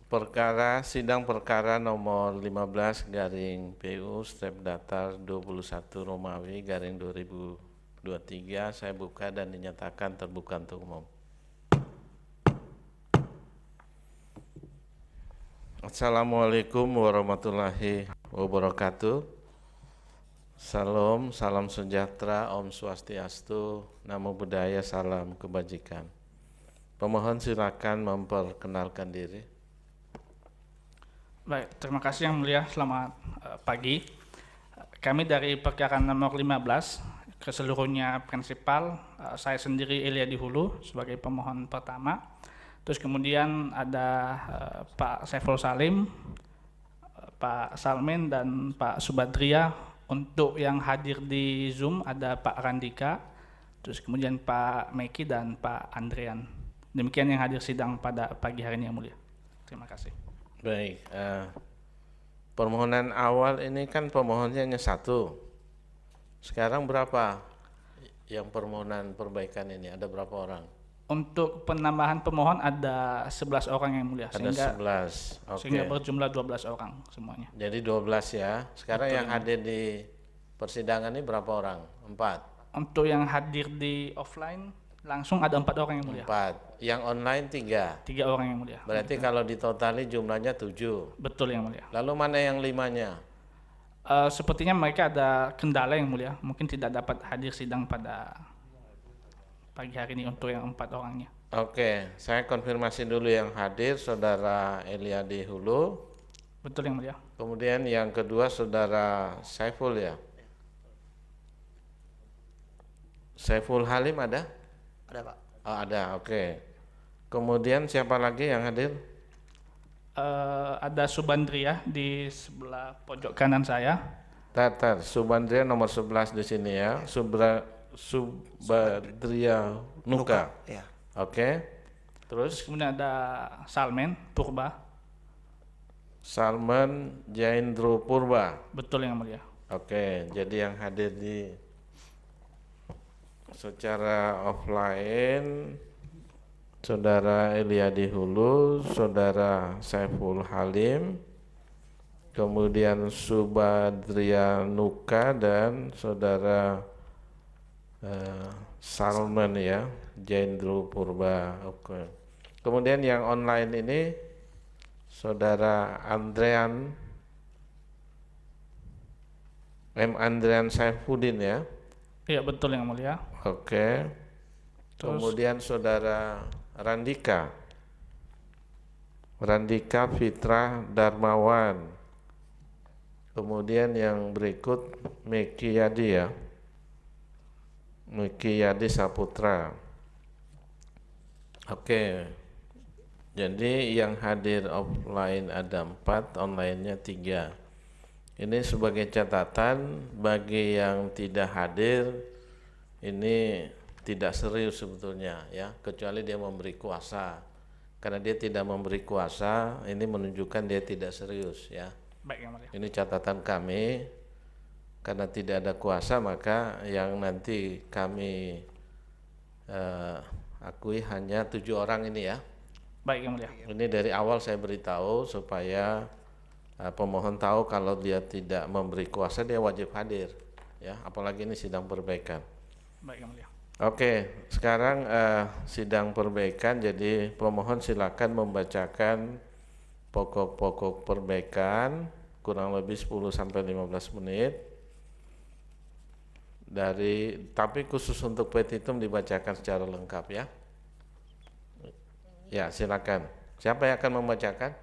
Sidang perkara nomor 15 garing PU Step Datar 21 Romawi garing 2023 saya buka dan dinyatakan terbuka untuk umum. Assalamualaikum warahmatullahi wabarakatuh. Salam sejahtera, Om Swastiastu, Namo Buddhaya, salam kebajikan. Pemohon silakan memperkenalkan diri. Baik, terima kasih Yang Mulia. Selamat pagi. Kami dari perkara nomor 15, keseluruhnya prinsipal, saya sendiri Elia Dihulu sebagai pemohon pertama. Terus kemudian ada Pak Saiful Salim, Pak Salmin, dan Pak Subadria. Untuk yang hadir di Zoom ada Pak Randika, terus kemudian Pak Meki dan Pak Andrian. Demikian yang hadir sidang pada pagi hari ini Yang Mulia. Terima kasih. Baik, permohonan awal ini kan pemohonnya hanya satu. Sekarang berapa yang permohonan perbaikan ini? Ada berapa orang? Untuk penambahan pemohon ada 11 orang Yang Mulia. Ada 11, oke. Sehingga berjumlah 12 orang semuanya. Jadi 12 ya. Sekarang Betul, yang hadir di persidangan ini berapa orang? 4? Untuk yang hadir di offline langsung ada 4 orang Yang Mulia. 4. Yang online 3? 3 orang Yang Mulia. Berarti kalau ditotali jumlahnya 7? Betul Yang Mulia. Lalu mana yang 5-nya? Sepertinya mereka ada kendala Yang Mulia. Mungkin tidak dapat hadir sidang pada pagi hari ini untuk yang 4 orangnya. Oke, saya konfirmasi dulu yang hadir Saudara Elia Dihulu. Betul Yang Mulia. Kemudian yang kedua Saudara Saiful ya. Saiful Halim ada? Ada Pak. Oh, ada, oke. Kemudian siapa lagi yang hadir? Ada Subandria di sebelah pojok kanan saya. Tatar, Subandria nomor 11 di sini ya. Subadria Nuka. Ya. Oke. Terus Terus kemudian ada Salmen Purba. Salman Jaindro Purba. Betul Yang Mulia. Oke, jadi yang hadir di secara offline Saudara Elia Dihulu, Saudara Saiful Halim, kemudian Subadria Nuka dan Saudara Salman ya, Jaindro Purba. Oke. Kemudian yang online ini Saudara Andrian Saifuddin ya. Iya betul Yang Mulia. Oke. Terus Kemudian Saudara Randika Fitra Darmawan. Kemudian yang berikut Meki Yadi ya, Meki Yadi Saputra. Oke, jadi yang hadir offline ada 4, online-nya 3. Ini sebagai catatan bagi yang tidak hadir, ini tidak serius sebetulnya ya, kecuali dia memberi kuasa. Karena dia tidak memberi kuasa, ini menunjukkan dia tidak serius ya. baik Yang Mulia. Ini catatan kami, karena tidak ada kuasa maka yang nanti kami akui hanya 7 orang ini ya. Baik Yang Mulia. Ini dari awal saya beritahu supaya pemohon tahu kalau dia tidak memberi kuasa dia wajib hadir ya, apalagi ini sidang perbaikan. Baik Yang Mulia. Oke, sekarang sidang perbaikan, jadi pemohon silakan membacakan pokok-pokok perbaikan kurang lebih 10-15 menit. Tapi khusus untuk petitum dibacakan secara lengkap ya. Ya, silakan. Siapa yang akan membacakan?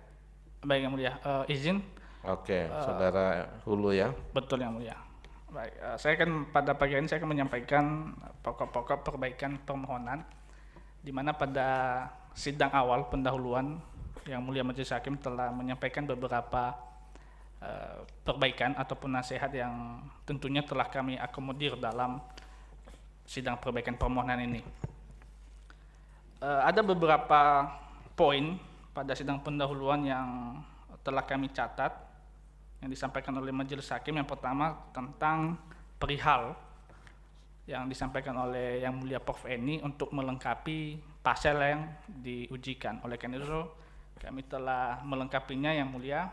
Baik Yang Mulia. Izin. Oke, Saudara Hulu ya. Betul Yang Mulia. Baik, saya akan pada pagi ini saya akan menyampaikan pokok-pokok perbaikan permohonan, di mana pada sidang awal pendahuluan Yang Mulia Majelis Hakim telah menyampaikan beberapa perbaikan ataupun nasihat yang tentunya telah kami akomodir dalam sidang perbaikan permohonan ini. Ada beberapa poin pada sidang pendahuluan yang telah kami catat yang disampaikan oleh Majelis Hakim. Yang pertama tentang perihal yang disampaikan oleh Yang Mulia Prof. Eni untuk melengkapi pasal yang diujikan. Oleh karena itu Kami telah melengkapinya Yang Mulia.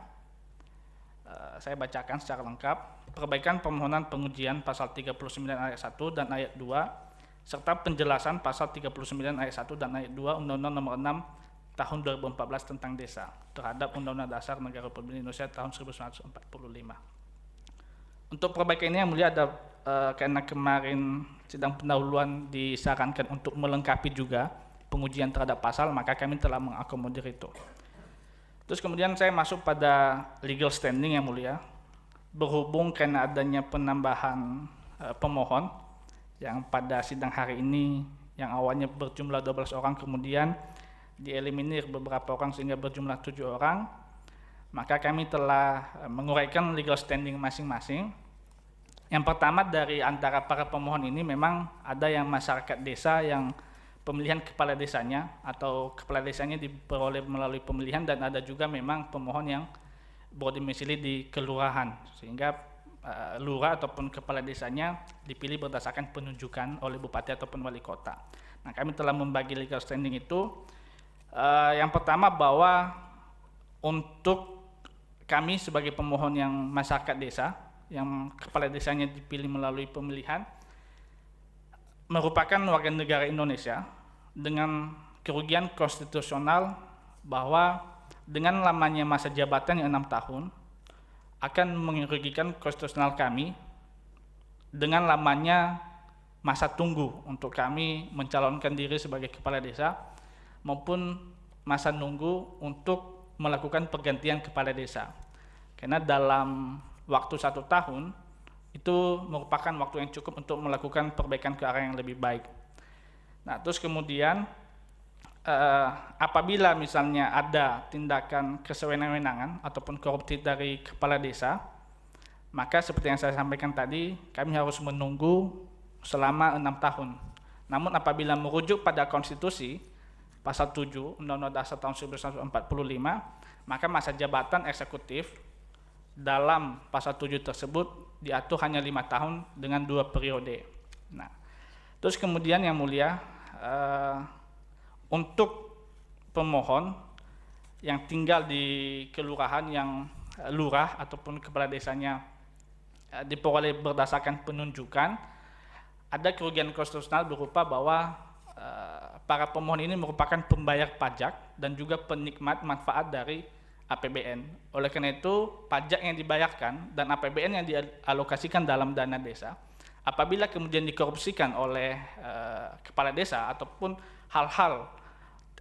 Saya bacakan secara lengkap. Perbaikan permohonan pengujian pasal 39 ayat 1 dan ayat 2 serta penjelasan pasal 39 ayat 1 dan ayat 2 Undang-Undang Nomor 6 Tahun 2014 tentang Desa terhadap Undang-Undang Dasar Negara Republik Indonesia tahun 1945. Untuk perbaikan ini Yang Mulia ada karena kemarin sidang pendahuluan disarankan untuk melengkapi juga pengujian terhadap pasal, maka kami telah mengakomodir itu. Terus kemudian saya masuk pada legal standing Yang Mulia. Berhubung karena adanya penambahan pemohon yang pada sidang hari ini yang awalnya berjumlah 12 orang kemudian dieliminir beberapa orang sehingga berjumlah 7 orang, maka kami telah menguraikan legal standing masing-masing. Yang pertama, dari antara para pemohon ini memang ada yang masyarakat desa yang pemilihan kepala desanya atau kepala desanya diperoleh melalui pemilihan, dan ada juga memang pemohon yang berdomisili di kelurahan sehingga lurah ataupun kepala desanya dipilih berdasarkan penunjukan oleh bupati ataupun wali kota. Nah, kami telah membagi legal standing itu. Yang pertama, bahwa untuk kami sebagai pemohon yang masyarakat desa yang kepala desanya dipilih melalui pemilihan merupakan warga negara Indonesia dengan kerugian konstitusional bahwa dengan lamanya masa jabatan yang 6 tahun akan merugikan konstitusional kami dengan lamanya masa tunggu untuk kami mencalonkan diri sebagai kepala desa maupun masa nunggu untuk melakukan pergantian kepala desa. Karena dalam waktu 1 tahun itu merupakan waktu yang cukup untuk melakukan perbaikan ke arah yang lebih baik. Nah, terus kemudian apabila misalnya ada tindakan kesewenang-wenangan ataupun koruptif dari kepala desa, maka seperti yang saya sampaikan tadi, kami harus menunggu selama 6 tahun. Namun apabila merujuk pada konstitusi pasal 7 Undang-Undang Dasar tahun 1945, maka masa jabatan eksekutif dalam pasal 7 tersebut diatur hanya 5 tahun dengan 2 periode. Nah, terus kemudian Yang Mulia, untuk pemohon yang tinggal di kelurahan yang lurah ataupun kepala desanya diperoleh berdasarkan penunjukan, ada kerugian konstitusional berupa bahwa para pemohon ini merupakan pembayar pajak dan juga penikmat manfaat dari APBN. Oleh karena itu, pajak yang dibayarkan dan APBN yang dialokasikan dalam dana desa, apabila kemudian dikorupsikan oleh kepala desa ataupun hal-hal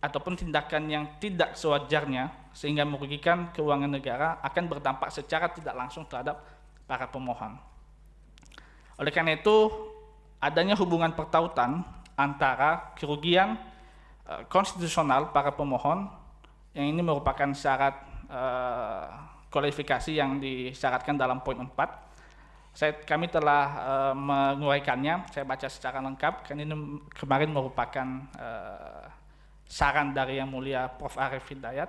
ataupun tindakan yang tidak sewajarnya sehingga merugikan keuangan negara, akan berdampak secara tidak langsung terhadap para pemohon. Oleh karena itu, adanya hubungan pertautan antara kerugian konstitusional para pemohon, yang ini merupakan syarat kualifikasi yang disyaratkan dalam poin 4. Kami telah menguraikannya, saya baca secara lengkap, karena ini kemarin merupakan saran dari Yang Mulia Prof. Arief Hidayat.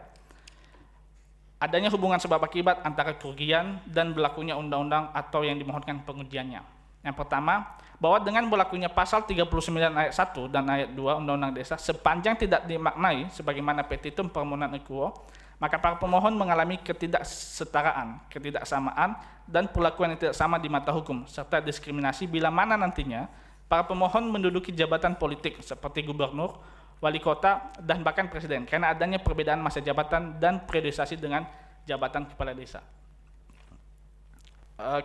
Adanya hubungan sebab akibat antara kerugian dan berlakunya undang-undang atau yang dimohonkan pengujiannya. Yang pertama, bahwa dengan berlakunya pasal 39 ayat 1 dan ayat 2 Undang-Undang Desa sepanjang tidak dimaknai sebagaimana petitum permohonan equo, maka para pemohon mengalami ketidaksetaraan, ketidaksamaan, dan perlakuan yang tidak sama di mata hukum, serta diskriminasi bila mana nantinya para pemohon menduduki jabatan politik seperti gubernur, wali kota, dan bahkan presiden, karena adanya perbedaan masa jabatan dan periodisasi dengan jabatan kepala desa.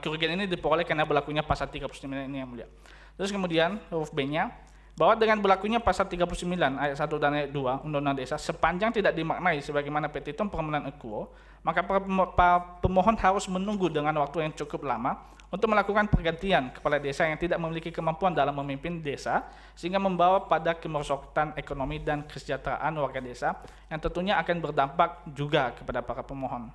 Kerugian ini diperoleh karena berlakunya pasal 39 ini Yang Mulia. Terus kemudian huruf B-nya, bahwa dengan berlakunya pasal 39 ayat 1 dan ayat 2 Undang-Undang Desa sepanjang tidak dimaknai sebagaimana petitum permohonan equo, maka pemohon harus menunggu dengan waktu yang cukup lama untuk melakukan pergantian kepala desa yang tidak memiliki kemampuan dalam memimpin desa, sehingga membawa pada kemerosotan ekonomi dan kesejahteraan warga desa yang tentunya akan berdampak juga kepada para pemohon.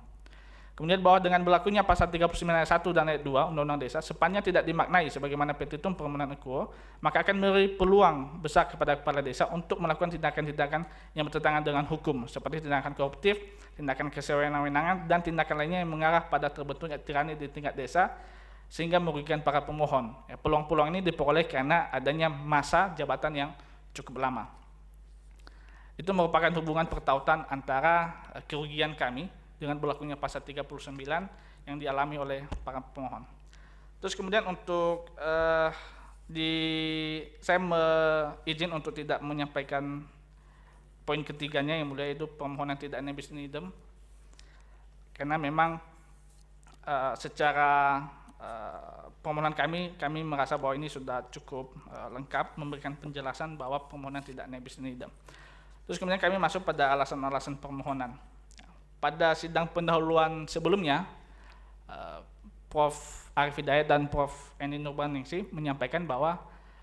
Kemudian bahwa dengan berlakunya pasal 39 ayat 1 dan ayat 2 Undang-Undang Desa sepanjang tidak dimaknai sebagaimana petitum permohonan equo, maka akan memberi peluang besar kepada kepala desa untuk melakukan tindakan-tindakan yang bertentangan dengan hukum seperti tindakan koruptif, tindakan kesewenang-wenangan, dan tindakan lainnya yang mengarah pada terbentuknya tirani di tingkat desa sehingga merugikan para pemohon. Peluang-peluang ini diperoleh karena adanya masa jabatan yang cukup lama. Itu merupakan hubungan pertautan antara kerugian kami dengan berlakunya pasal 39 yang dialami oleh para pemohon. Terus kemudian untuk saya izin untuk tidak menyampaikan poin ketiganya yang mulia, itu permohonan tidak nebis in idem, karena memang secara permohonan kami merasa bahwa ini sudah cukup lengkap memberikan penjelasan bahwa permohonan tidak nebis in idem. Terus kemudian kami masuk pada alasan-alasan permohonan. Pada sidang pendahuluan sebelumnya, Prof. Arif Hidayat dan Prof. Eni Nurbaningsih menyampaikan bahwa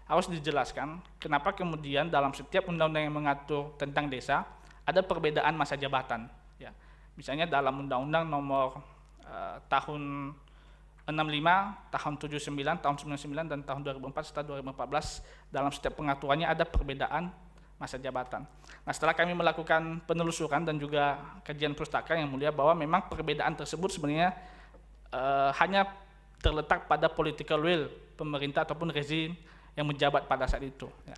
harus dijelaskan kenapa kemudian dalam setiap undang-undang yang mengatur tentang desa ada perbedaan masa jabatan. Ya. Misalnya dalam Undang-Undang Nomor tahun 65, tahun 79, tahun 99, dan tahun 2004 serta 2014, dalam setiap pengaturannya ada perbedaan masa jabatan. Nah, setelah kami melakukan penelusuran dan juga kajian pustaka yang mulia, bahwa memang perbedaan tersebut sebenarnya hanya terletak pada political will pemerintah ataupun rezim yang menjabat pada saat itu. Ya.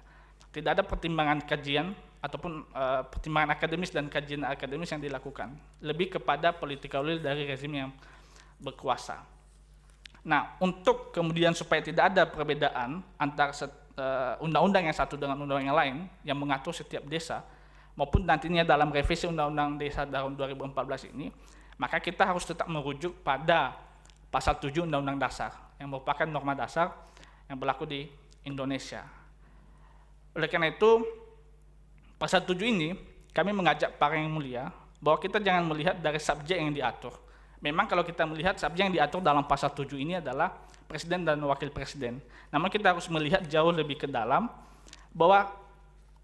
Tidak ada pertimbangan kajian ataupun pertimbangan akademis dan kajian akademis yang dilakukan. Lebih kepada political will dari rezim yang berkuasa. Nah, untuk kemudian supaya tidak ada perbedaan antara undang-undang yang satu dengan undang-undang yang lain yang mengatur setiap desa, maupun nantinya dalam revisi Undang-Undang Desa tahun 2014 ini, maka kita harus tetap merujuk pada pasal 7 Undang-Undang Dasar yang merupakan norma dasar yang berlaku di Indonesia. Oleh karena itu, pasal 7 ini kami mengajak para yang mulia bahwa kita jangan melihat dari subjek yang diatur. Memang kalau kita melihat subjek yang diatur dalam pasal 7 ini adalah presiden dan wakil presiden. Namun kita harus melihat jauh lebih ke dalam bahwa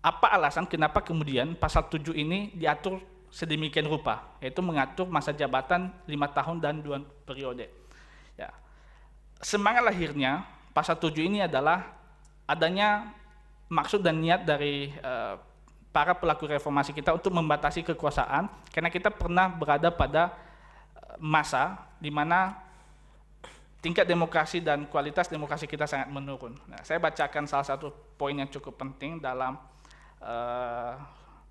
apa alasan kenapa kemudian pasal 7 ini diatur sedemikian rupa, yaitu mengatur masa jabatan 5 tahun dan 2 periode. Ya. Semangat lahirnya pasal 7 ini adalah adanya maksud dan niat dari para pelaku reformasi kita untuk membatasi kekuasaan, karena kita pernah berada pada masa di mana tingkat demokrasi dan kualitas demokrasi kita sangat menurun. Nah, saya bacakan salah satu poin yang cukup penting dalam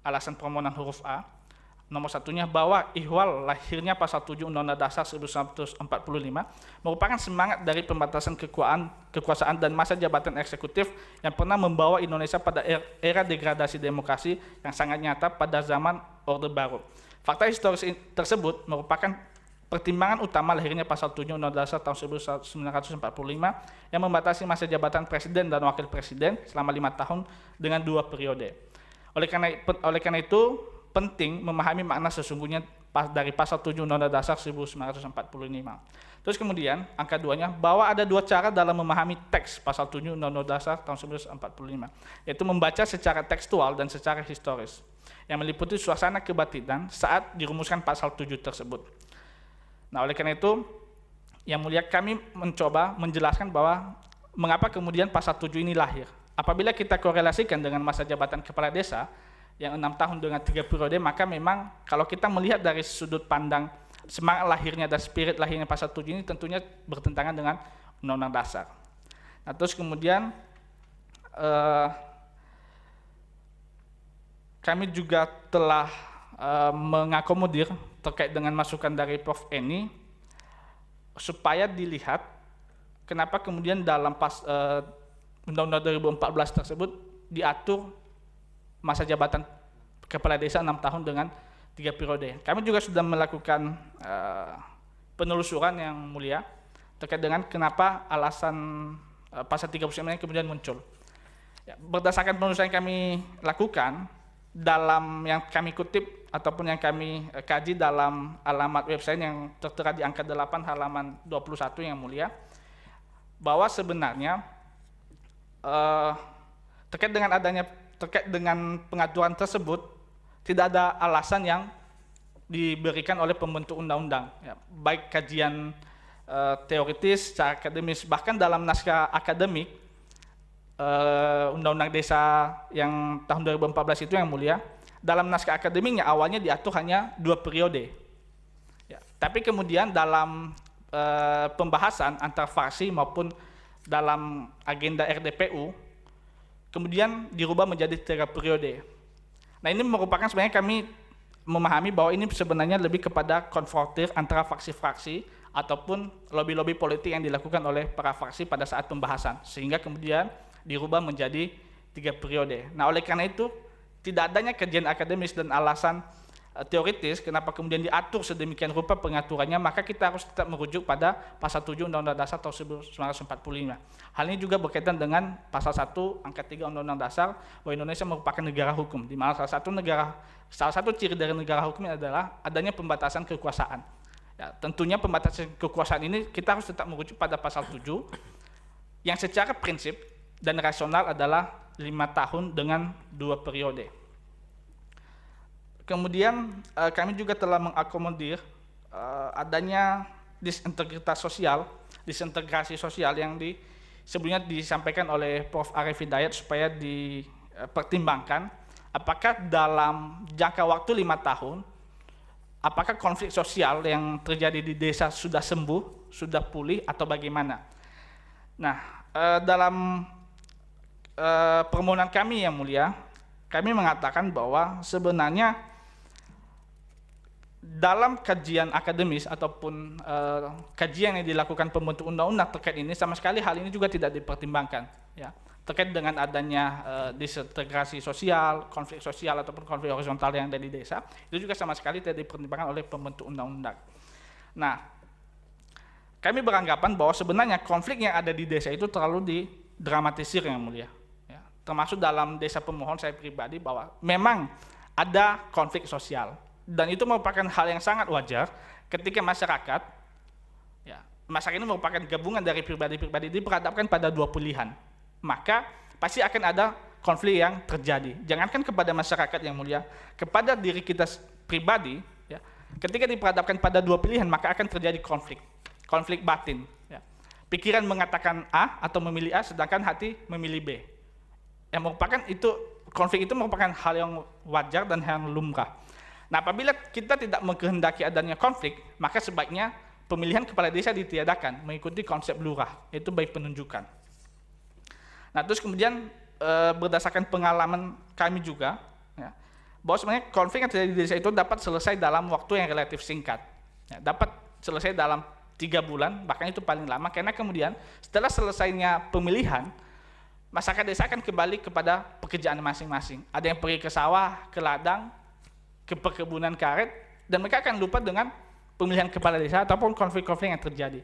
alasan permohonan huruf A. Nomor satunya, bahwa ihwal lahirnya pasal 7 Undang-Undang Dasar 1945 merupakan semangat dari pembatasan kekuasaan dan masa jabatan eksekutif yang pernah membawa Indonesia pada era degradasi demokrasi yang sangat nyata pada zaman Orde Baru. Fakta historis tersebut merupakan pertimbangan utama lahirnya pasal 7 Undang-Undang Dasar tahun 1945 yang membatasi masa jabatan presiden dan wakil presiden selama 5 tahun dengan 2 periode. Oleh karena itu, penting memahami makna sesungguhnya dari pasal 7 Undang-Undang Dasar 1945. Terus kemudian, angka 2-nya, bahwa ada 2 cara dalam memahami teks pasal 7 Undang-Undang Dasar tahun 1945, yaitu membaca secara tekstual dan secara historis, yang meliputi suasana kebatinan saat dirumuskan pasal 7 tersebut. Nah, oleh karena itu, yang mulia, kami mencoba menjelaskan bahwa mengapa kemudian pasal 7 ini lahir. Apabila kita korelasikan dengan masa jabatan kepala desa yang 6 tahun dengan 3 periode, maka memang kalau kita melihat dari sudut pandang semangat lahirnya dan spirit lahirnya pasal 7 ini tentunya bertentangan dengan Undang-Undang Dasar. Nah, terus kemudian kami juga telah mengakomodir terkait dengan masukan dari Prof. Eni supaya dilihat kenapa kemudian dalam Undang-Undang 2014 tersebut diatur masa jabatan kepala desa 6 tahun dengan 3 periode. Kami juga sudah melakukan penelusuran yang mulia terkait dengan kenapa alasan pasal 39 ini kemudian muncul. Ya, berdasarkan penelusuran yang kami lakukan, dalam yang kami kutip ataupun yang kami kaji dalam alamat website yang tertera di angka 8 halaman 21 yang mulia, bahwa sebenarnya terkait dengan pengaturan tersebut tidak ada alasan yang diberikan oleh pembentuk undang-undang, ya, baik kajian teoritis, secara akademis, bahkan dalam naskah akademik Undang-Undang Desa yang tahun 2014 itu yang mulia, dalam naskah akademiknya awalnya diatur hanya 2 periode. Ya, tapi kemudian dalam pembahasan antar fraksi maupun dalam agenda RDPU, kemudian dirubah menjadi 3 periode. Nah, ini merupakan sebenarnya kami memahami bahwa ini sebenarnya lebih kepada konfrontir antara fraksi-fraksi ataupun lobby-lobby politik yang dilakukan oleh para fraksi pada saat pembahasan, sehingga kemudian dirubah menjadi 3 periode. Nah, oleh karena itu, tidak adanya kajian akademis dan alasan teoritis kenapa kemudian diatur sedemikian rupa pengaturannya, maka kita harus tetap merujuk pada pasal 7 Undang-Undang Dasar tahun 1945. Hal ini juga berkaitan dengan pasal 1 angka 3 Undang-Undang Dasar bahwa Indonesia merupakan negara hukum, di mana salah satu ciri dari negara hukum adalah adanya pembatasan kekuasaan. Ya, tentunya pembatasan kekuasaan ini kita harus tetap merujuk pada pasal 7 yang secara prinsip dan rasional adalah 5 tahun dengan 2 periode. Kemudian kami juga telah mengakomodir adanya disintegrasi sosial yang sebelumnya disampaikan oleh Prof. Arief Hidayat supaya dipertimbangkan apakah dalam jangka waktu 5 tahun, apakah konflik sosial yang terjadi di desa sudah sembuh, sudah pulih, atau bagaimana. Nah, dalam permohonan kami yang mulia, kami mengatakan bahwa sebenarnya dalam kajian akademis ataupun kajian yang dilakukan pembentuk undang-undang terkait ini, sama sekali hal ini juga tidak dipertimbangkan, ya, terkait dengan adanya disintegrasi sosial, konflik sosial ataupun konflik horizontal yang ada di desa, itu juga sama sekali tidak dipertimbangkan oleh pembentuk undang-undang. Nah, kami beranggapan bahwa sebenarnya konflik yang ada di desa itu terlalu didramatisir yang mulia, ya, termasuk dalam desa pemohon saya pribadi bahwa memang ada konflik sosial. Dan itu merupakan hal yang sangat wajar ketika masyarakat, ya, masyarakat ini merupakan gabungan dari pribadi-pribadi diperhadapkan pada 2 pilihan, maka pasti akan ada konflik yang terjadi. Jangankan kepada masyarakat yang mulia, kepada diri kita pribadi, ya, ketika diperhadapkan pada 2 pilihan, maka akan terjadi konflik batin. Ya. Pikiran mengatakan A atau memilih A, sedangkan hati memilih B. Yang merupakan konflik itu merupakan hal yang wajar dan yang lumrah. Nah, apabila kita tidak mengkehendaki adanya konflik, maka sebaiknya pemilihan kepala desa ditiadakan mengikuti konsep lurah, yaitu baik penunjukan. Nah, terus kemudian berdasarkan pengalaman kami juga, ya, bahwa sebenarnya konflik yang terjadi di desa itu dapat selesai dalam waktu yang relatif singkat, ya, dapat selesai dalam 3 bulan, bahkan itu paling lama, karena kemudian setelah selesainya pemilihan, masyarakat desa akan kembali kepada pekerjaan masing-masing. Ada yang pergi ke sawah, ke ladang, ke perkebunan karet, dan mereka akan lupa dengan pemilihan kepala desa ataupun konflik-konflik yang terjadi.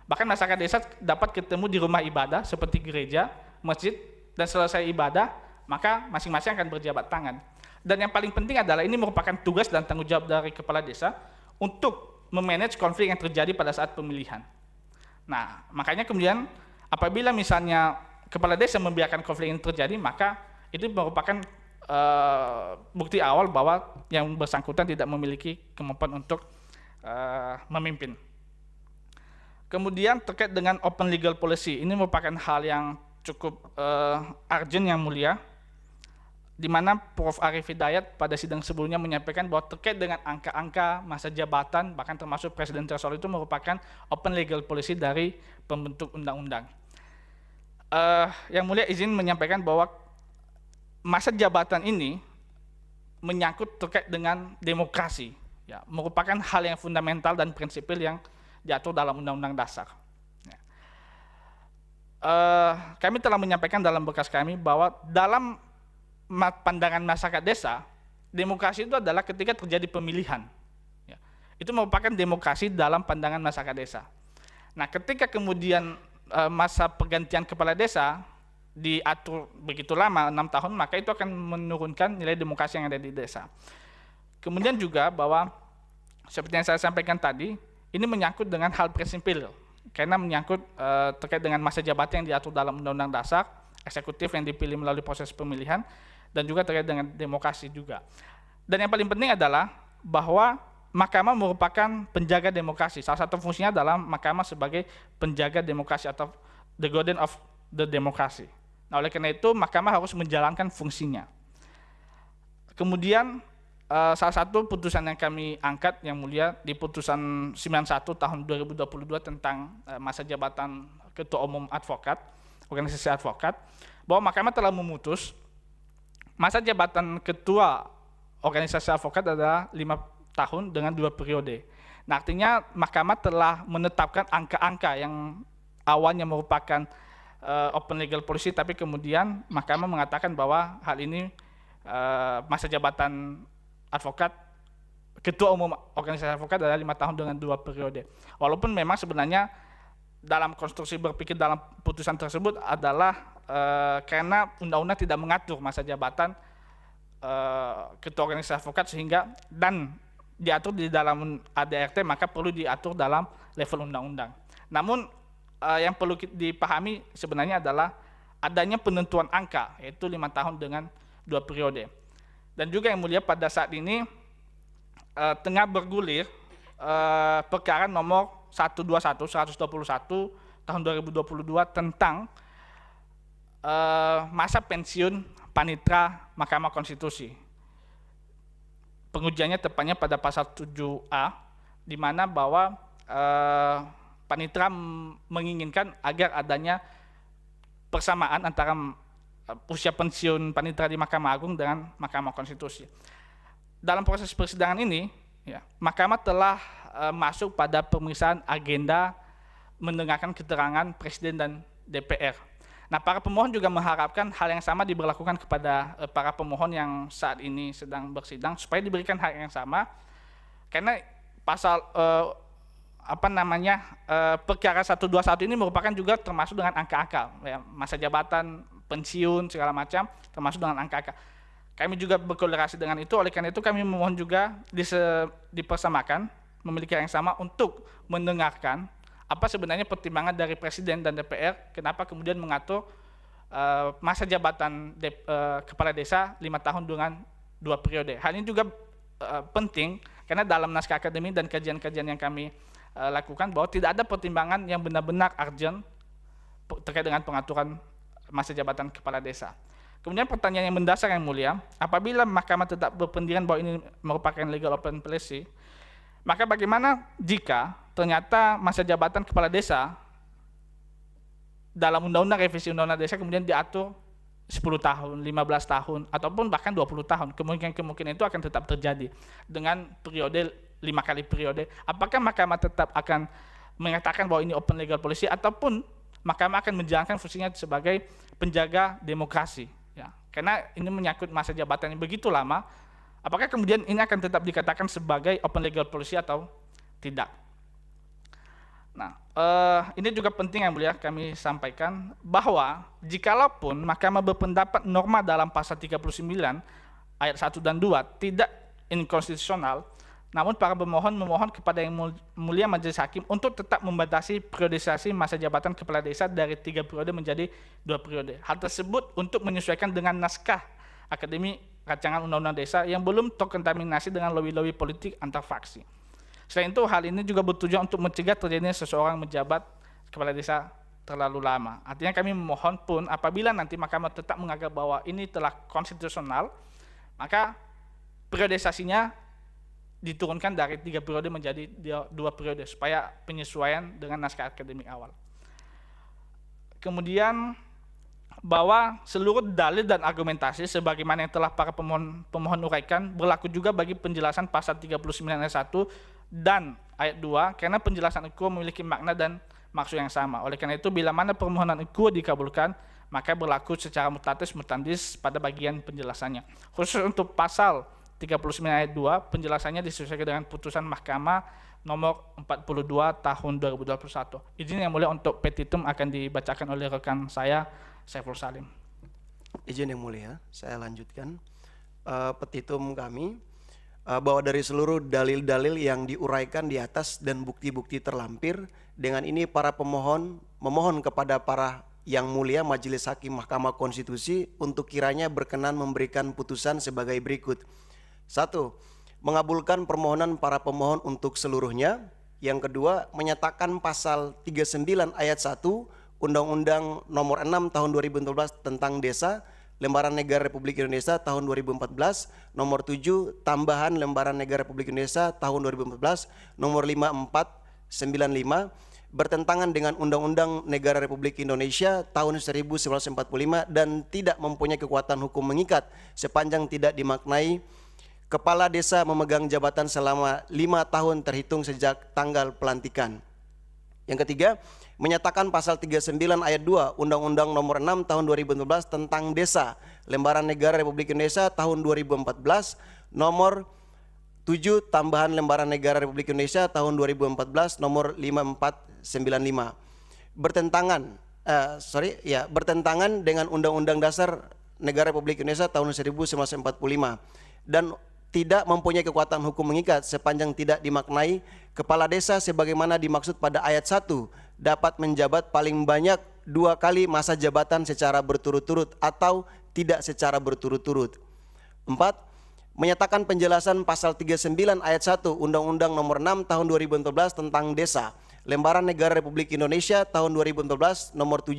Bahkan masyarakat desa dapat ketemu di rumah ibadah seperti gereja, masjid, dan selesai ibadah, maka masing-masing akan berjabat tangan. Dan yang paling penting adalah ini merupakan tugas dan tanggung jawab dari kepala desa untuk memanage konflik yang terjadi pada saat pemilihan. Nah, makanya kemudian apabila misalnya kepala desa membiarkan konflik ini terjadi, maka itu merupakan bukti awal bahwa yang bersangkutan tidak memiliki kemampuan untuk memimpin. Kemudian terkait dengan open legal policy, ini merupakan hal yang cukup urgent yang mulia, di mana Prof. Arief Hidayat pada sidang sebelumnya menyampaikan bahwa terkait dengan angka-angka masa jabatan, bahkan termasuk presiden threshold itu merupakan open legal policy dari pembentuk undang-undang. Yang mulia izin menyampaikan bahwa masa jabatan ini menyangkut terkait dengan demokrasi, ya, merupakan hal yang fundamental dan prinsipil yang diatur dalam Undang-Undang Dasar. Ya. Kami telah menyampaikan dalam berkas kami bahwa dalam pandangan masyarakat desa, demokrasi itu adalah ketika terjadi pemilihan. Ya. Itu merupakan demokrasi dalam pandangan masyarakat desa. Nah, ketika kemudian masa pergantian kepala desa diatur begitu lama, 6 tahun, maka itu akan menurunkan nilai demokrasi yang ada di desa. Kemudian juga bahwa seperti yang saya sampaikan tadi, ini menyangkut dengan hal prinsipil, karena menyangkut terkait dengan masa jabatan yang diatur dalam Undang-Undang Dasar, eksekutif yang dipilih melalui proses pemilihan, dan juga terkait dengan demokrasi juga. Dan yang paling penting adalah bahwa Mahkamah merupakan penjaga demokrasi. Salah satu fungsinya adalah Mahkamah sebagai penjaga demokrasi atau the guardian of the democracy. Nah, oleh karena itu Mahkamah harus menjalankan fungsinya. Kemudian salah satu putusan yang kami angkat yang mulia di putusan 91 tahun 2022 tentang masa jabatan Ketua Umum Advokat, organisasi advokat, bahwa Mahkamah telah memutus masa jabatan ketua organisasi advokat adalah 5 tahun dengan 2 periode. Nah, artinya mahkamah telah menetapkan angka-angka yang awalnya merupakan open legal policy, tapi kemudian mahkamah mengatakan bahwa hal ini masa jabatan advokat, ketua umum organisasi advokat adalah 5 tahun dengan 2 periode. Walaupun memang sebenarnya dalam konstruksi berpikir dalam putusan tersebut adalah karena undang-undang tidak mengatur masa jabatan ketua organisasi advokat sehingga dan diatur di dalam ADRT, maka perlu diatur dalam level undang-undang. Namun yang perlu dipahami sebenarnya adalah adanya penentuan angka, yaitu 5 tahun dengan 2 periode. Dan juga yang mulia, pada saat ini tengah bergulir perkara nomor 121 tahun 2022 tentang masa pensiun panitera Mahkamah Konstitusi. Pengujiannya tepatnya pada pasal 7A, di mana bahwa panitera menginginkan agar adanya persamaan antara usia pensiun panitera di Mahkamah Agung dengan Mahkamah Konstitusi. Dalam proses persidangan ini, ya, Mahkamah telah masuk pada pemeriksaan agenda mendengarkan keterangan Presiden dan DPR. Nah, para pemohon juga mengharapkan hal yang sama diberlakukan kepada para pemohon yang saat ini sedang bersidang, supaya diberikan hak yang sama, karena pasal perkara 121 ini merupakan juga termasuk dengan angka-angka, ya, masa jabatan, pensiun, segala macam, termasuk dengan angka-angka. Kami juga berkolerasi dengan itu, oleh karena itu kami memohon juga dipersamakan, memiliki hak yang sama untuk mendengarkan apa sebenarnya pertimbangan dari Presiden dan DPR, kenapa kemudian mengatur masa jabatan kepala desa 5 tahun dengan 2 periode. Hal ini juga penting, karena dalam naskah akademik dan kajian-kajian yang kami lakukan, bahwa tidak ada pertimbangan yang benar-benar urgent terkait dengan pengaturan masa jabatan kepala desa. Kemudian pertanyaan yang mendasar yang mulia, apabila mahkamah tetap berpendirian bahwa ini merupakan legal open policy, maka bagaimana jika ternyata masa jabatan kepala desa dalam undang-undang revisi undang-undang desa kemudian diatur 10 tahun, 15 tahun, ataupun bahkan 20 tahun. Kemungkinan itu akan tetap terjadi dengan periode 5 kali periode. Apakah mahkamah tetap akan mengatakan bahwa ini open legal policy, ataupun mahkamah akan menjalankan fungsinya sebagai penjaga demokrasi? Ya, karena ini menyangkut masa jabatan yang begitu lama, apakah kemudian ini akan tetap dikatakan sebagai open legal policy atau tidak? Nah, ini juga penting yang mulia kami sampaikan, bahwa jikalaupun mahkamah berpendapat norma dalam pasal 39 ayat 1 dan 2 tidak inkonstitusional, namun para pemohon memohon kepada yang mulia majelis hakim untuk tetap membatasi periodisasi masa jabatan kepala desa dari 3 periode menjadi 2 periode. Hal tersebut untuk menyesuaikan dengan naskah akademik rancangan undang-undang desa yang belum terkontaminasi dengan lobi-lobi politik antar faksi. Selain itu, hal ini juga bertujuan untuk mencegah terjadinya seseorang menjabat kepala desa terlalu lama. Artinya kami memohon pun apabila nanti mahkamah tetap menganggap bahwa ini telah konstitusional, maka periodisasinya diturunkan dari 3 periode menjadi 2 periode supaya penyesuaian dengan naskah akademik awal. Kemudian bahwa seluruh dalil dan argumentasi sebagaimana yang telah para pemohon uraikan berlaku juga bagi penjelasan pasal 39 ayat 1 dan ayat 2, karena penjelasan akuo memiliki makna dan maksud yang sama. Oleh karena itu, bila mana permohonan akuo dikabulkan, maka berlaku secara mutatis mutandis pada bagian penjelasannya. Khusus untuk pasal 39 ayat 2, penjelasannya disesuaikan dengan putusan Mahkamah nomor 42 tahun 2021. Izin yang mulia untuk petitum akan dibacakan oleh rekan saya, Saiful Salim. Izin yang mulia, saya lanjutkan petitum kami, bahwa dari seluruh dalil-dalil yang diuraikan di atas dan bukti-bukti terlampir, dengan ini para pemohon memohon kepada para yang mulia Majelis Hakim Mahkamah Konstitusi untuk kiranya berkenan memberikan putusan sebagai berikut. 1. Mengabulkan permohonan para pemohon untuk seluruhnya. Yang kedua, menyatakan pasal 39 ayat 1 Undang-Undang Nomor 6 Tahun 2014 tentang Desa, Lembaran Negara Republik Indonesia tahun 2014, nomor 7 tambahan Lembaran Negara Republik Indonesia tahun 2014, nomor 5495, bertentangan dengan Undang-Undang Negara Republik Indonesia tahun 1945 dan tidak mempunyai kekuatan hukum mengikat sepanjang tidak dimaknai kepala desa memegang jabatan selama 5 tahun terhitung sejak tanggal pelantikan. Yang ketiga, menyatakan pasal 39 ayat 2 Undang-Undang Nomor 6 tahun 2014 tentang Desa, Lembaran Negara Republik Indonesia tahun 2014, Nomor 7 tambahan Lembaran Negara Republik Indonesia tahun 2014 Nomor 5495 bertentangan dengan Undang-Undang Dasar Negara Republik Indonesia tahun 1945 dan tidak mempunyai kekuatan hukum mengikat sepanjang tidak dimaknai kepala desa sebagaimana dimaksud pada ayat 1 dapat menjabat paling banyak 2 kali masa jabatan secara berturut-turut atau tidak secara berturut-turut. 4. Menyatakan penjelasan pasal 39 ayat 1 Undang-Undang Nomor 6 tahun 2014 tentang Desa, Lembaran Negara Republik Indonesia tahun 2014 Nomor 7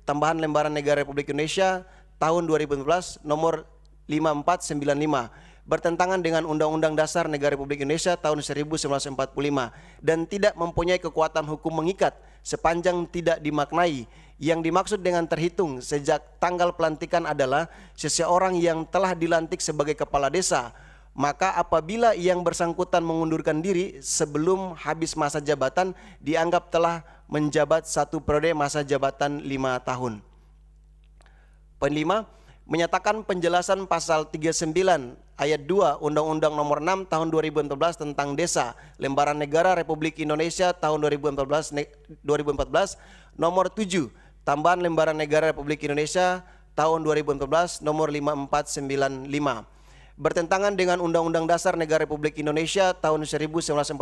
tambahan Lembaran Negara Republik Indonesia tahun 2014 Nomor 5495 bertentangan dengan Undang-Undang Dasar Negara Republik Indonesia tahun 1945 dan tidak mempunyai kekuatan hukum mengikat sepanjang tidak dimaknai. Yang dimaksud dengan terhitung sejak tanggal pelantikan adalah seseorang yang telah dilantik sebagai kepala desa, maka apabila yang bersangkutan mengundurkan diri sebelum habis masa jabatan dianggap telah menjabat 1 periode masa jabatan 5 tahun. Poin 5, menyatakan penjelasan pasal 39 ayat 2 Undang-Undang Nomor 6 tahun 2014 tentang Desa, Lembaran Negara Republik Indonesia tahun 2014 Nomor 7 tambahan Lembaran Negara Republik Indonesia tahun 2014 Nomor 5495 bertentangan dengan Undang-Undang Dasar Negara Republik Indonesia tahun 1945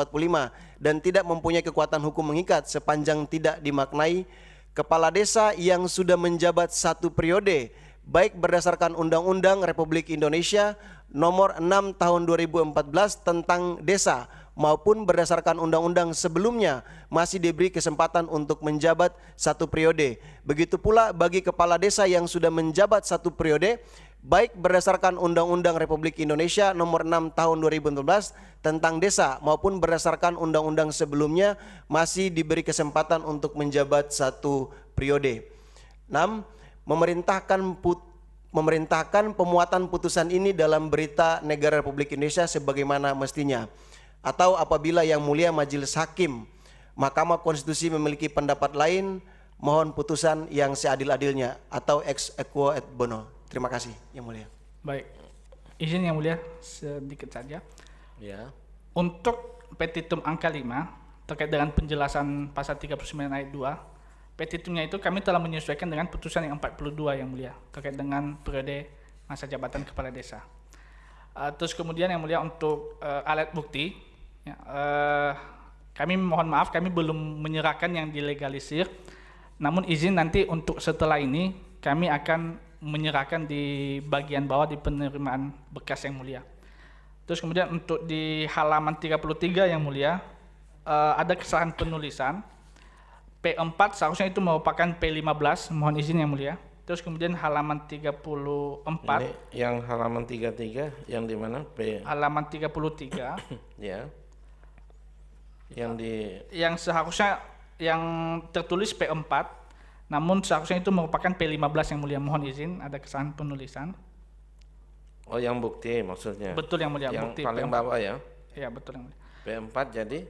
dan tidak mempunyai kekuatan hukum mengikat sepanjang tidak dimaknai kepala desa yang sudah menjabat 1 periode baik berdasarkan Undang-Undang Republik Indonesia Nomor 6 tahun 2014 tentang Desa maupun berdasarkan undang-undang sebelumnya masih diberi kesempatan untuk menjabat 1 periode. Begitu pula bagi kepala desa yang sudah menjabat 1 periode baik berdasarkan Undang-Undang Republik Indonesia Nomor 6 tahun 2014 tentang Desa maupun berdasarkan undang-undang sebelumnya masih diberi kesempatan untuk menjabat 1 periode. 6. Memerintahkan pemuatan putusan ini dalam Berita Negara Republik Indonesia sebagaimana mestinya, atau apabila Yang Mulia Majelis Hakim Mahkamah Konstitusi memiliki pendapat lain, mohon putusan yang seadil-adilnya atau ex equo et bono. Terima kasih Yang Mulia. Baik, izin Yang Mulia sedikit saja. Ya. Untuk petitum angka 5 terkait dengan penjelasan pasal 39 ayat 2, petitumnya itu kami telah menyesuaikan dengan putusan yang 42 Yang Mulia terkait dengan periode masa jabatan kepala desa. Terus kemudian Yang Mulia untuk alat bukti, ya, kami mohon maaf kami belum menyerahkan yang dilegalisir. Namun izin nanti untuk setelah ini kami akan menyerahkan di bagian bawah di penerimaan berkas Yang Mulia. Terus kemudian untuk di halaman 33 Yang Mulia ada kesalahan penulisan. P4 seharusnya itu merupakan P15, mohon izin Yang Mulia. Terus kemudian halaman 34. Ini yang halaman 33 yang di mana? Halaman 33. Ya. Yang Seharusnya yang tertulis P4, namun seharusnya itu merupakan P15 Yang Mulia. Mohon izin, ada kesalahan penulisan. Oh, yang bukti maksudnya. Betul Yang Mulia, yang bukti paling P4. bawah ya. Iya, betul Yang Mulia. P4 jadi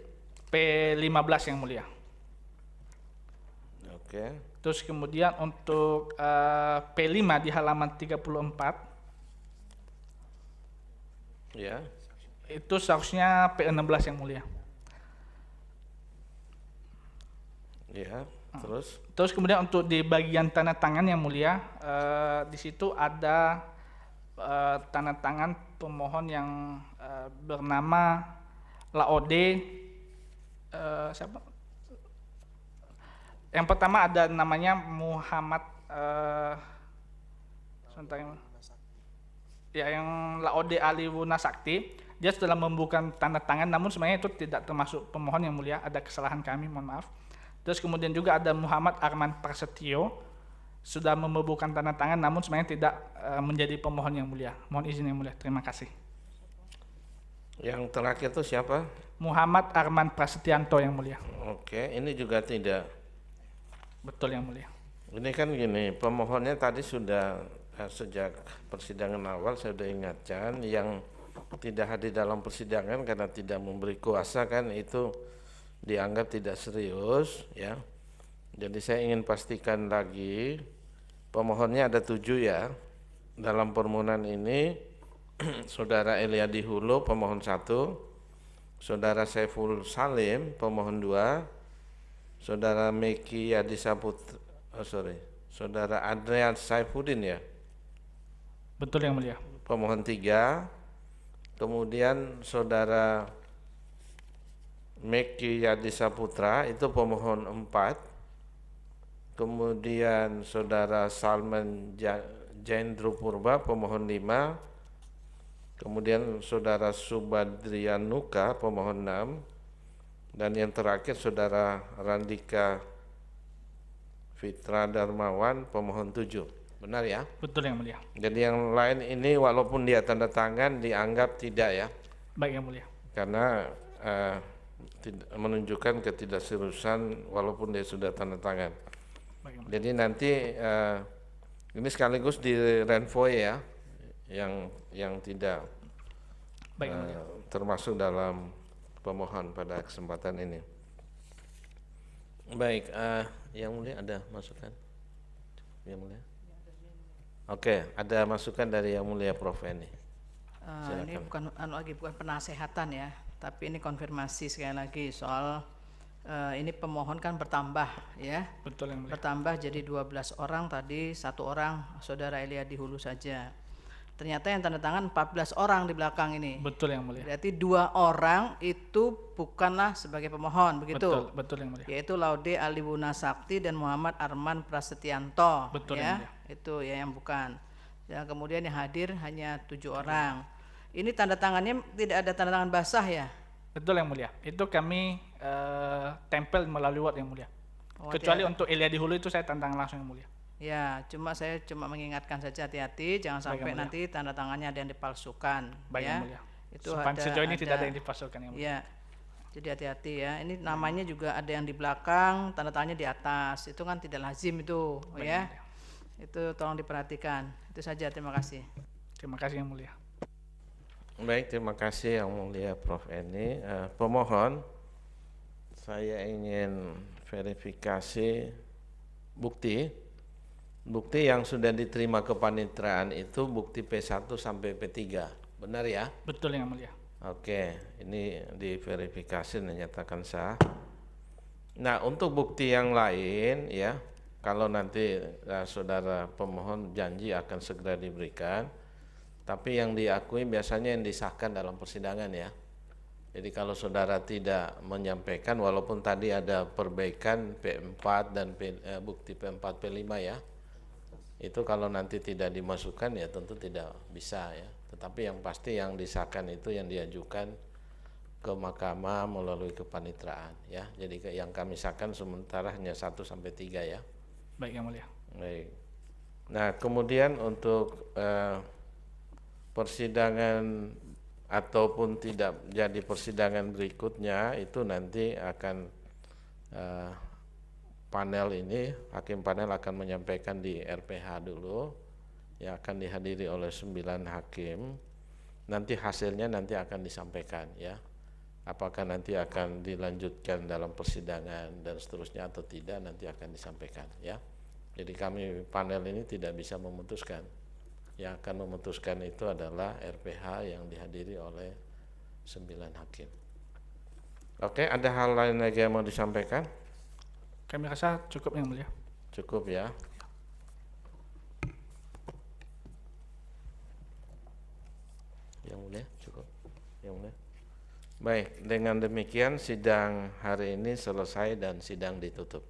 P15 Yang Mulia. Oke. Terus kemudian untuk P5 di halaman 34. Ya. Itu seharusnya P16 Yang Mulia. Ya, terus. Terus kemudian untuk di bagian tanda tangan Yang Mulia, di situ ada tanda tangan pemohon yang bernama Laode. Siapa? Yang pertama ada namanya Muhammad yang Laode Ali Wunasakti. Dia sudah membuka tanda tangan, namun sebenarnya itu tidak termasuk pemohon Yang Mulia. Ada kesalahan kami, mohon maaf. Terus kemudian juga ada Muhammad Arman Prasetyo, sudah membubuhkan tanda tangan namun sebenarnya tidak menjadi pemohon Yang Mulia. Mohon izin Yang Mulia. Terima kasih. Yang terakhir itu siapa? Muhammad Arman Prasetyanto yang mulia. Oke, ini juga tidak. Betul yang mulia. Ini kan gini, pemohonnya tadi sudah sejak persidangan awal saya sudah ingatkan, yang tidak hadir dalam persidangan karena tidak memberi kuasa kan itu dianggap tidak serius ya. Jadi saya ingin pastikan lagi, pemohonnya ada 7 ya. Dalam permohonan ini Saudara Eliadi Hulu pemohon 1, Saudara Saiful Salim pemohon 2, Saudara Meki Yadisa Putra, Saudara Adrian Saifuddin ya, Betul yang mulia. pemohon 3, kemudian Saudara Meki Yadisa Putra itu pemohon 4, kemudian Saudara Salman Jendro Purba pemohon 5, kemudian Saudara Subadrianuka pemohon 6, dan yang terakhir Saudara Randika Fitra Darmawan pemohon 7. Benar ya? Betul yang mulia. Jadi yang lain ini walaupun dia tanda tangan dianggap tidak ya, Baik yang mulia. karena menunjukkan ketidakseriusan walaupun dia sudah tanda tangan. Baik yang mulia. Jadi nanti ini sekaligus di renvoy ya, yang tidak Baik yang mulia. termasuk dalam pemohon pada kesempatan ini. Baik, yang mulia ada masukan? Yang mulia? Oke, ada masukan dari yang mulia Prof. Eni. Ini bukan bukan penasehatan ya, tapi ini konfirmasi sekali lagi soal ini pemohon kan bertambah ya. Betul yang mulia. Bertambah jadi 12 orang, tadi 1 orang Saudara Eliadi Hulu saja. Ternyata yang tanda tangan 14 orang di belakang ini. Betul yang mulia. Berarti 2 orang itu bukanlah sebagai pemohon, begitu? Betul yang mulia. Yaitu Laude Aliwuna Sakti dan Muhammad Arman Prasetyanto. Betul, ya. yang mulia. Itu ya yang bukan. Dan kemudian yang hadir hanya 7 orang. Ini tanda tangannya tidak ada tanda tangan basah ya? Betul yang mulia. Itu kami tempel melalui Word yang mulia. Oh, Kecuali untuk Eliadi Hulu itu saya tantang langsung yang mulia. Ya, saya cuma mengingatkan saja, hati-hati jangan Baik, sampai yang mulia. nanti tanda tangannya ada yang dipalsukan. Baik ya. yang mulia. Itu Sejauh ini tidak ada yang dipasukkan yang mulia. Ya. Jadi hati-hati ya. Ini namanya juga ada yang di belakang, tanda tangannya di atas. Itu kan tidak lazim itu, Baik, ya. yang mulia. Itu tolong diperhatikan. Itu saja, terima kasih. Terima kasih yang mulia. Baik, terima kasih yang mulia Prof. Eni. Pemohon, saya ingin verifikasi bukti yang sudah diterima kepanitraan itu bukti P1 sampai P3, benar ya? Betul yang mulia. Oke, ini diverifikasi dinyatakan sah. Nah, untuk bukti yang lain ya, kalau nanti saudara pemohon janji akan segera diberikan, tapi yang diakui biasanya yang disahkan dalam persidangan ya. Jadi kalau saudara tidak menyampaikan, walaupun tadi ada perbaikan P4 dan bukti P4 P5 ya, itu kalau nanti tidak dimasukkan ya tentu tidak bisa ya. Tetapi yang pasti yang disahkan itu yang diajukan ke mahkamah melalui kepanitraan ya. Jadi yang kami sahkan sementara hanya 1 sampai 3 ya. Baik yang mulia. Baik. Nah, kemudian untuk persidangan ataupun tidak jadi persidangan berikutnya itu nanti akan hakim panel akan menyampaikan di RPH dulu yang akan dihadiri oleh 9 hakim. Nanti hasilnya nanti akan disampaikan ya. Apakah nanti akan dilanjutkan dalam persidangan dan seterusnya atau tidak nanti akan disampaikan ya. Jadi kami panel ini tidak bisa memutuskan. Yang akan memutuskan itu adalah RPH yang dihadiri oleh 9 hakim. Oke, ada hal lain lagi yang mau disampaikan? Kami rasa cukup yang mulia. Cukup ya. Yang mulia, cukup. Yang mulia. Baik, dengan demikian sidang hari ini selesai dan sidang ditutup.